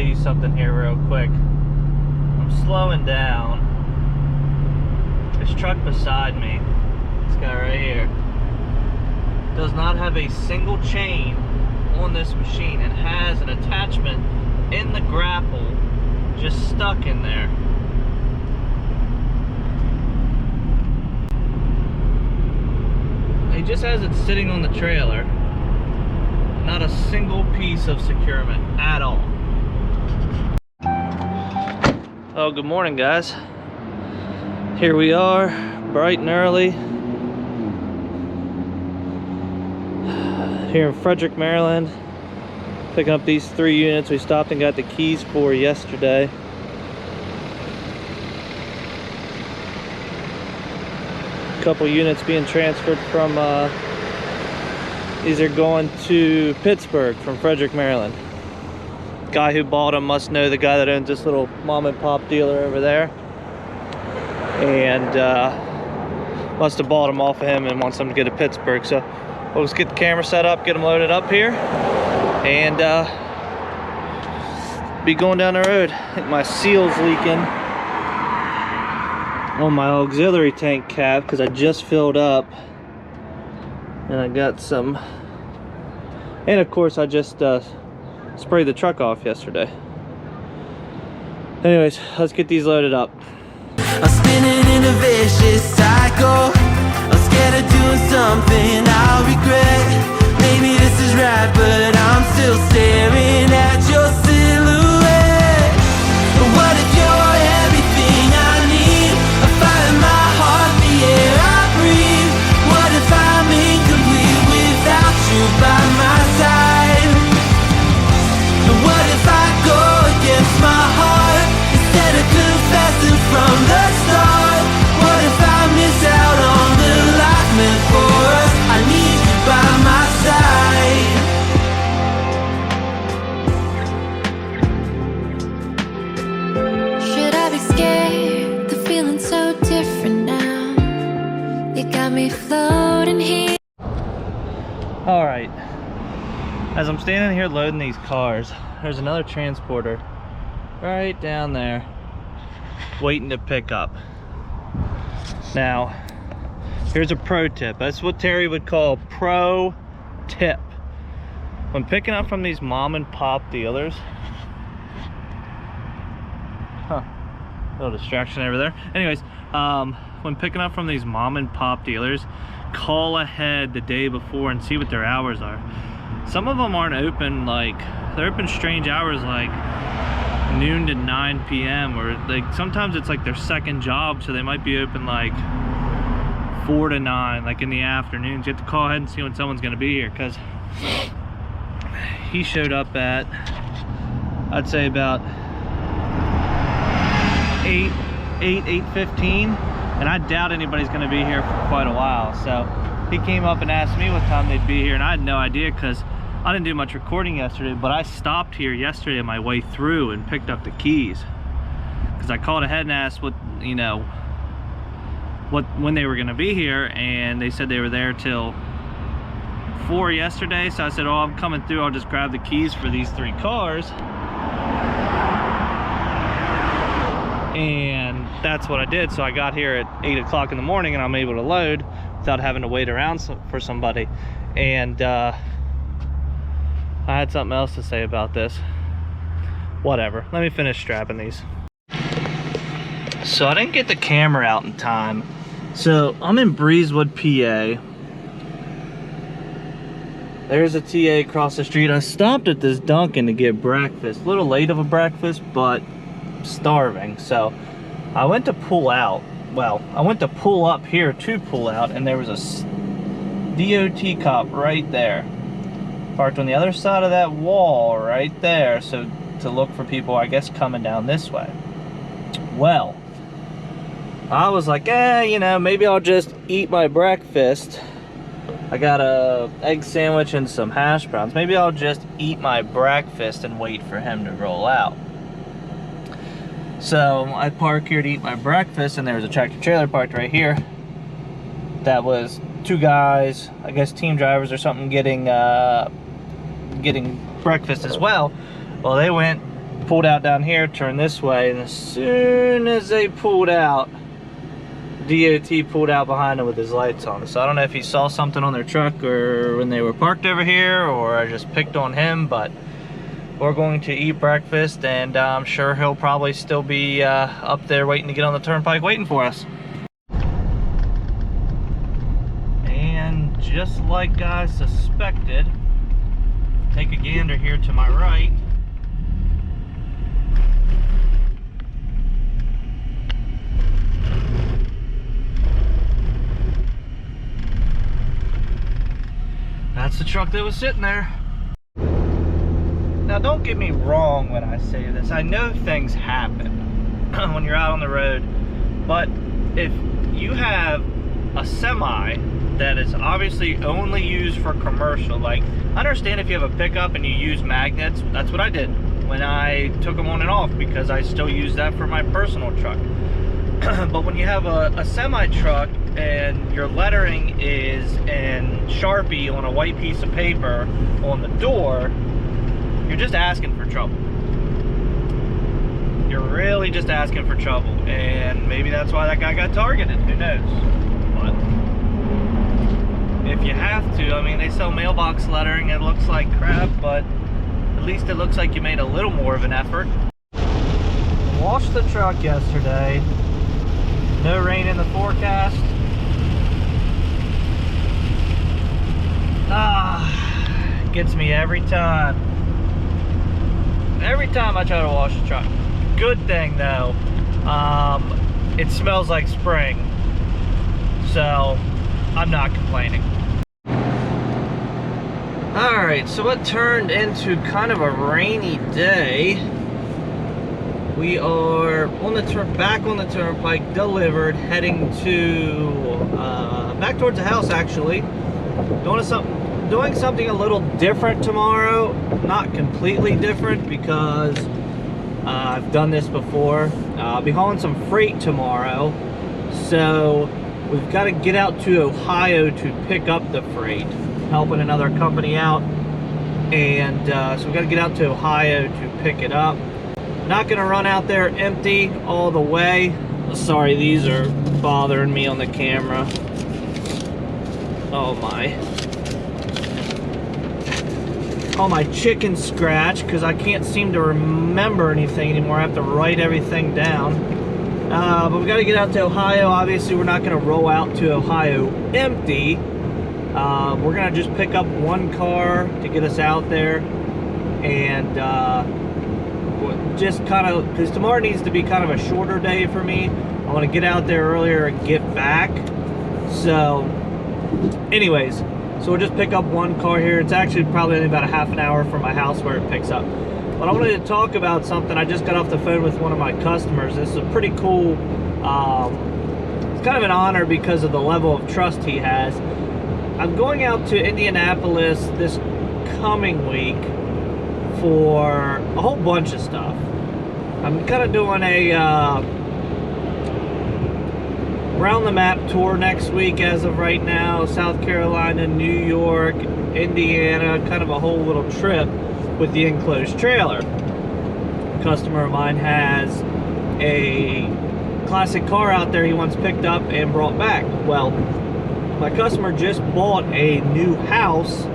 you something here real quick. I'm slowing down. This truck beside me, this guy right here, does not have a single chain on this machine and has an attachment in the grapple just stuck in there. He just has it sitting on the trailer. Not a single piece of securement at all. Oh, good morning, guys. Here we are, bright and early. Here in Frederick, Maryland. Picking up these 3 units we stopped and got the keys for yesterday. A couple units being transferred from, these are going to Pittsburgh from Frederick, Maryland. Guy who bought them must know the guy that owns this little mom and pop dealer over there. And must have bought them off of him and wants them to get to Pittsburgh. So we'll just get the camera set up, get them loaded up here, and be going down the road. I think my seal's leaking on my auxiliary tank cap because I just filled up, and I got some, and of course I just sprayed the truck off yesterday. Anyways, let's get these loaded up. I'm spinning in a vicious cycle. I'm scared of doing something I'll regret. Maybe this is right, but I'm still staring at your silhouette. But what if you're everything I need? I find my heart, the air I breathe. What if I'm incomplete without you by my side? And what if I go against my heart instead of confessing from the start? What if I miss out on the life meant for us? I need you by my side. Should I be scared? The feeling's so different now. You got me floating here. All right, as I'm standing here loading these cars, there's another transporter right down there waiting to pick up. Now, here's a pro tip. That's what Terry would call pro tip. When picking up from these mom and pop dealers, little distraction over there. Anyways, when picking up from these mom and pop dealers, call ahead the day before and see what their hours are. Some of them aren't open, like they're open strange hours like noon to 9 p.m. or like sometimes it's like their second job, so they might be open like 4 to 9, like in the afternoons. You have to call ahead and see when someone's going to be here, because he showed up at, I'd say about 8:15, and I doubt anybody's going to be here for quite a while. So he came up and asked me what time they'd be here, and I had no idea because I didn't do much recording yesterday, but I stopped here yesterday on my way through and picked up the keys because I called ahead and asked what, you know, when they were going to be here, and they said they were there till 4 yesterday. So I said, oh, I'm coming through, I'll just grab the keys for these 3 cars. And that's what I did. So I got here at 8 o'clock in the morning and I'm able to load without having to wait around for somebody. And I had something else to say about this. Whatever, let me finish strapping these. So I didn't get the camera out in time. So I'm in Breezewood, PA. There's a TA across the street. I stopped at this Dunkin' to get breakfast. A little late of a breakfast, but starving. So I went to pull out. Well, I went to pull up here to pull out, and there was a DOT cop right there. Parked on the other side of that wall right there, so to look for people, I guess, coming down this way. Well, I was like, you know, maybe I'll just eat my breakfast. I got a egg sandwich and some hash browns. Maybe I'll just eat my breakfast and wait for him to roll out. So I park here to eat my breakfast, and there was a tractor trailer parked right here. That was 2 guys, I guess team drivers or something, getting breakfast as well. Well, they went pulled out down here, turned this way, and as soon as they pulled out, DOT pulled out behind him with his lights on. So I don't know if he saw something on their truck or when they were parked over here, or I just picked on him, but we're going to eat breakfast, and I'm sure he'll probably still be up there waiting to get on the turnpike waiting for us. And just like I suspected, take a gander here to my right. That's the truck that was sitting there. Now, don't get me wrong when I say this. I know things happen when you're out on the road, but if you have a semi that is obviously only used for commercial, like, I understand if you have a pickup and you use magnets. That's what I did when I took them on and off, because I still use that for my personal truck. But when you have a semi truck and your lettering is in Sharpie on a white piece of paper on the door, you're just asking for trouble. You're really just asking for trouble, and maybe that's why that guy got targeted. Who knows? But if you have to, I mean, they sell mailbox lettering. It looks like crap, but at least it looks like you made a little more of an effort. Washed the truck yesterday. No rain in the forecast. Gets me every time. Every time I try to wash the truck. Good thing though, it smells like spring, so I'm not complaining. Alright, so it turned into kind of a rainy day. We are on the back on the turnpike, delivered, heading to back towards the house actually. Doing something a little different tomorrow. Not completely different, because I've done this before. I'll be hauling some freight tomorrow, so we've got to get out to Ohio to pick up the freight, helping another company out, and so we've got to get out to Ohio to pick it up. Not gonna run out there empty all the way. Sorry, these are bothering me on the camera. Oh my chicken scratch, because I can't seem to remember anything anymore. I have to write everything down. But we got to get out to Ohio. Obviously, we're not going to roll out to Ohio empty. We're going to just pick up one car to get us out there, and just kind of, because tomorrow needs to be kind of a shorter day for me. I want to get out there earlier and get back. So anyways, so we'll just pick up one car here. It's actually probably only about a half an hour from my house where it picks up. But I wanted to talk about something. I just got off the phone with one of my customers. This is a pretty cool, it's kind of an honor because of the level of trust he has. I'm going out to Indianapolis this coming week for a whole bunch of stuff. I'm kind of doing a round the map tour next week as of right now. South Carolina, New York, Indiana, kind of a whole little trip with the enclosed trailer. A customer of mine has a classic car out there he wants picked up and brought back. Well, my customer just bought a new house,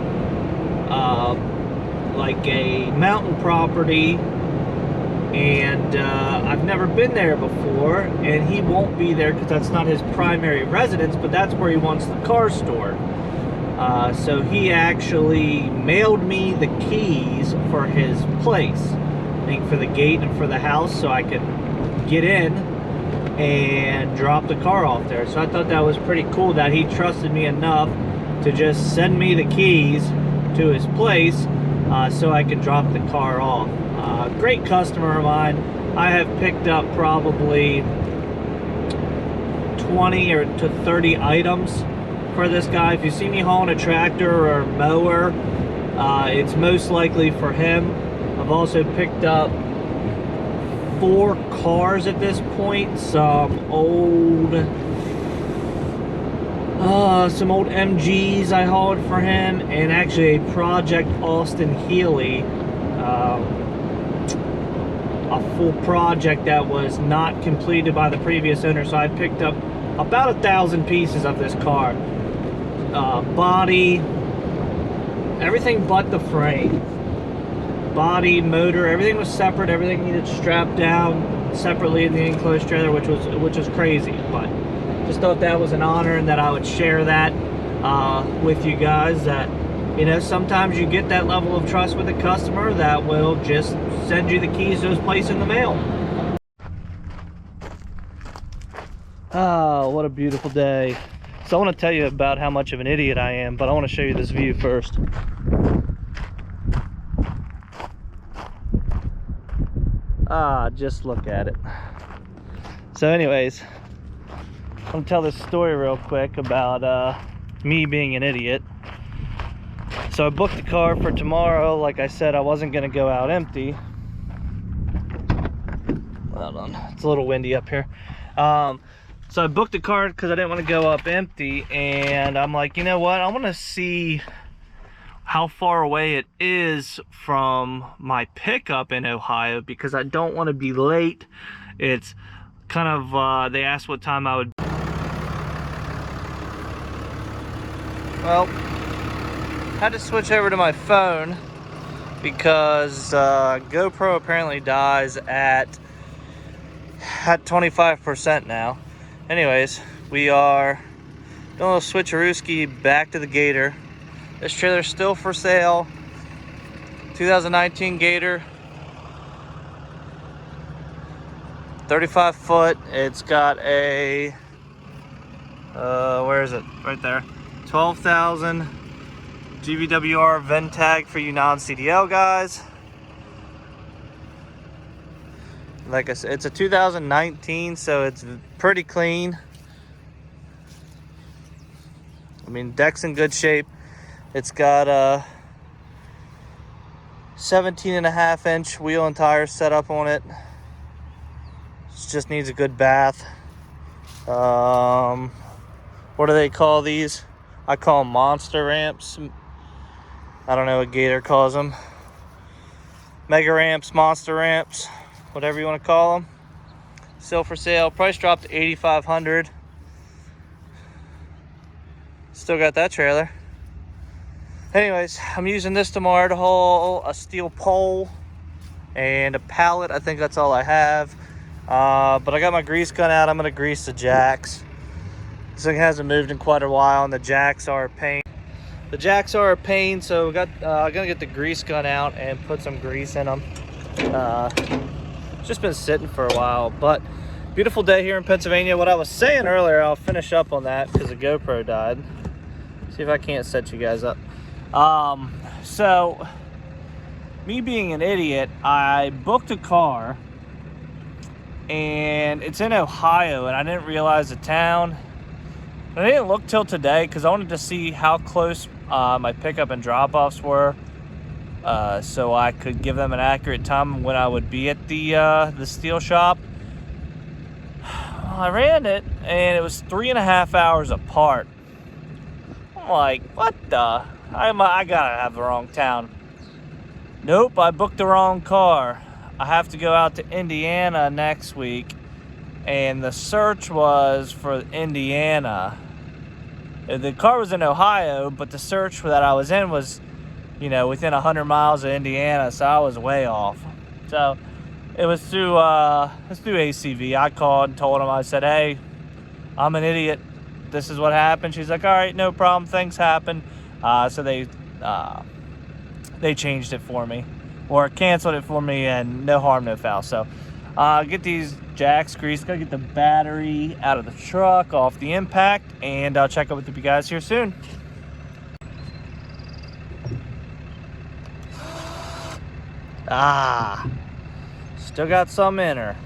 like a mountain property, and I've never been there before, and he won't be there because that's not his primary residence, but that's where he wants the car stored. So he actually mailed me the keys for his place, I think for the gate and for the house, so I could get in and drop the car off there. So I thought that was pretty cool that he trusted me enough to just send me the keys to his place so I could drop the car off. Great customer of mine. I have picked up probably 20 or to 30 items for this guy. If you see me hauling a tractor or a mower, it's most likely for him. I've also picked up 4 cars at this point, some old MGs I hauled for him, and actually a Project Austin Healey a full project that was not completed by the previous owner. So I picked up about 1,000 pieces of this car. Body, everything but the frame. Body, motor, everything was separate. Everything needed strapped down separately in the enclosed trailer, which was crazy. But just thought that was an honor, and that I would share that with you guys. That, you know, sometimes you get that level of trust with a customer that will just send you the keys to his place in the mail. Ah, what a beautiful day. So I want to tell you about how much of an idiot I am, but I want to show you this view first. Ah, just look at it. So anyways, I'm gonna tell this story real quick about me being an idiot. So I booked the car for tomorrow. Like I said, I wasn't gonna go out empty. Hold on, it's a little windy up here. So I booked the car because I didn't want to go up empty, and I'm like, you know what, I want to see how far away it is from my pickup in Ohio, because I don't want to be late. It's kind of, they asked what time I would. Well, had to switch over to my phone because GoPro apparently dies at 25% now. Anyways, we are doing a little switcherooski back to the Gator. This trailer's still for sale. 2019 Gator. 35 foot. It's got a, where is it? Right there. 12,000 GVWR VIN tag for you non-CDL guys. Like I said, it's a 2019, so it's pretty clean. I mean, deck's in good shape. It's got a 17.5-inch wheel and tires set up on it. It just needs a good bath. What do they call these? I call them monster ramps. I don't know what Gator calls them. Mega ramps, monster ramps, whatever you want to call them. Still for sale. Price dropped to $8,500. Still got that trailer. Anyways, I'm using this tomorrow to haul a steel pole and a pallet. I think that's all I have. But I got my grease gun out. I'm going to grease the jacks. This thing hasn't moved in quite a while, and the jacks are a pain. The jacks are a pain, so I'm going to get the grease gun out and put some grease in them. It's just been sitting for a while, but beautiful day here in Pennsylvania. What I was saying earlier, I'll finish up on that because the GoPro died. See if I can't set you guys up. So me being an idiot, I booked a car and it's in Ohio, and I didn't realize the town. I didn't look till today because I wanted to see how close my pickup and drop-offs were, so I could give them an accurate time when I would be at the steel shop. Well, I ran it and it was 3.5 hours apart. I'm like, what the? I gotta have the wrong town. Nope, I booked the wrong car. I have to go out to Indiana next week, and the search was for Indiana. The car was in Ohio, but the search that I was in was, you know, within 100 miles of Indiana, so I was way off. So it was through ACV. I called and told them, I said, hey, I'm an idiot. This is what happened. She's like, all right, no problem. Things happen. So they changed it for me, or canceled it for me, and no harm, no foul. So get these jacks greased. Gotta get the battery out of the truck, off the impact, and I'll check up with you guys here soon. Still got some in her.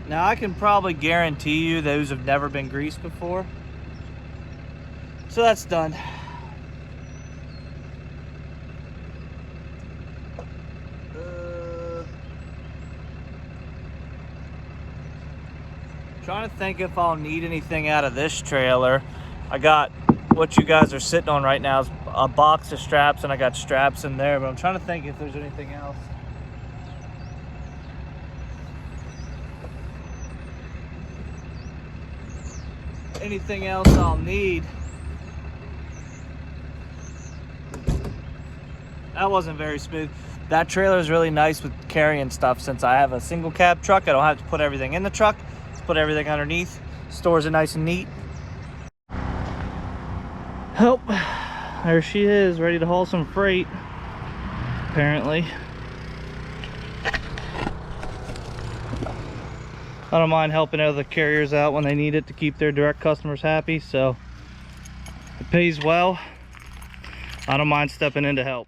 Now I can probably guarantee you those have never been greased before. So that's done. Trying to think if I'll need anything out of this trailer. I got what you guys are sitting on right now is a box of straps, and I got straps in there, but I'm trying to think if there's anything else. Anything else I'll need. That wasn't very smooth. That trailer is really nice with carrying stuff. Since I have a single cab truck, I don't have to put everything in the truck. Just put everything underneath. Stores it nice and neat. Oh, there she is, ready to haul some freight, apparently. I don't mind helping other carriers out when they need it to keep their direct customers happy, so it pays well. I don't mind stepping in to help.